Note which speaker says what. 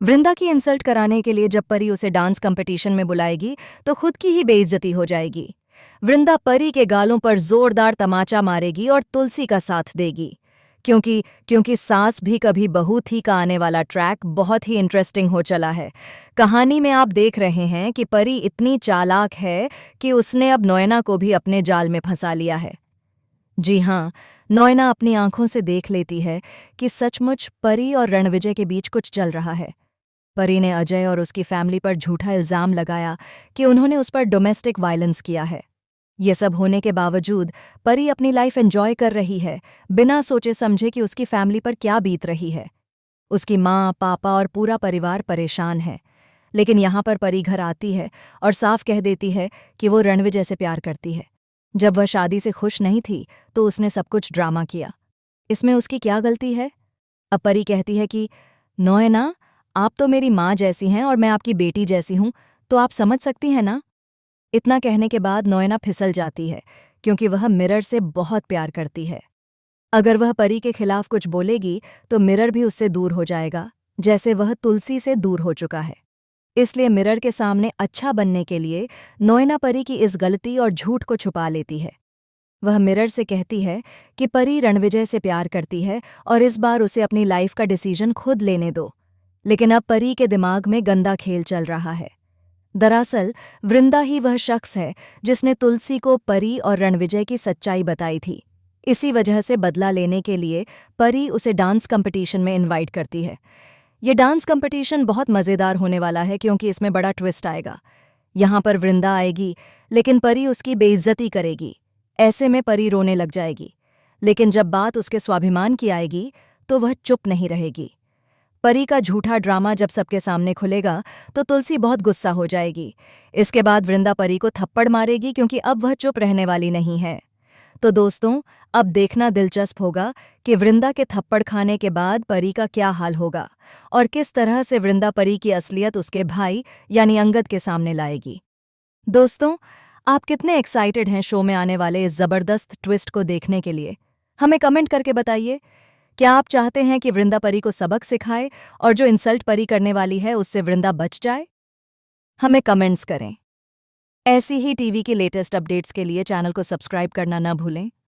Speaker 1: वृंदा की इंसल्ट कराने के लिए जब परी उसे डांस कंपटीशन में बुलाएगी तो खुद की ही बेइज्जती हो जाएगी। वृंदा परी के गालों पर जोरदार तमाचा मारेगी और तुलसी का साथ देगी। क्योंकि क्योंकि सास भी कभी बहू थी का आने वाला ट्रैक बहुत ही इंटरेस्टिंग हो चला है। कहानी में आप देख रहे हैं कि परी इतनी चालाक है कि उसने अब नोएना को भी अपने जाल में फंसा लिया है। जी हाँ, नोएना अपनी आंखों से देख लेती है कि सचमुच परी और रणविजय के बीच कुछ चल रहा है। परी ने अजय और उसकी फैमिली पर झूठा इल्जाम लगाया कि उन्होंने उस पर डोमेस्टिक वायलेंस किया है। ये सब होने के बावजूद परी अपनी लाइफ एंजॉय कर रही है, बिना सोचे समझे कि उसकी फैमिली पर क्या बीत रही है। उसकी माँ, पापा और पूरा परिवार परेशान है। लेकिन यहाँ पर परी घर आती है और साफ कह देती है कि वो रणविजय से प्यार करती है। जब वह शादी से खुश नहीं थी तो उसने सब कुछ ड्रामा किया। इसमें उसकी क्या गलती है? अब परी कहती है कि नोएना, आप तो मेरी माँ जैसी हैं और मैं आपकी बेटी जैसी हूँ, तो आप समझ सकती हैं ना। इतना कहने के बाद नोएना फिसल जाती है, क्योंकि वह मिरर से बहुत प्यार करती है। अगर वह परी के खिलाफ कुछ बोलेगी तो मिरर भी उससे दूर हो जाएगा, जैसे वह तुलसी से दूर हो चुका है। इसलिए मिरर के सामने अच्छा बनने के लिए नोएना परी की इस गलती और झूठ को छुपा लेती है। वह मिरर से कहती है कि परी रणविजय से प्यार करती है और इस बार उसे अपनी लाइफ का डिसीजन खुद लेने दो। लेकिन अब परी के दिमाग में गंदा खेल चल रहा है। दरअसल वृंदा ही वह शख्स है जिसने तुलसी को परी और रणविजय की सच्चाई बताई थी। इसी वजह से बदला लेने के लिए परी उसे डांस कंपटीशन में इनवाइट करती है। ये डांस कंपटीशन बहुत मज़ेदार होने वाला है, क्योंकि इसमें बड़ा ट्विस्ट आएगा। यहाँ पर वृंदा आएगी, लेकिन परी उसकी बेइज्जती करेगी। ऐसे में परी रोने लग जाएगी। लेकिन जब बात उसके स्वाभिमान की आएगी तो वह चुप नहीं रहेगी। परी का झूठा ड्रामा जब सबके सामने खुलेगा तो तुलसी बहुत गुस्सा हो जाएगी। इसके बाद वृंदा परी को थप्पड़ मारेगी, क्योंकि अब वह चुप रहने वाली नहीं है। तो दोस्तों, अब देखना दिलचस्प होगा कि वृंदा के थप्पड़ खाने के बाद परी का क्या हाल होगा और किस तरह से वृंदा परी की असलियत उसके भाई यानी अंगद के सामने लाएगी। दोस्तों, आप कितने एक्साइटेड हैं शो में आने वाले इस जबरदस्त ट्विस्ट को देखने के लिए? हमें कमेंट करके बताइए। क्या आप चाहते हैं कि वृंदा परी को सबक सिखाए और जो इंसल्ट परी करने वाली है उससे वृंदा बच जाए? हमें कमेंट्स करें। ऐसी ही टीवी की लेटेस्ट अपडेट्स के लिए चैनल को सब्सक्राइब करना न भूलें।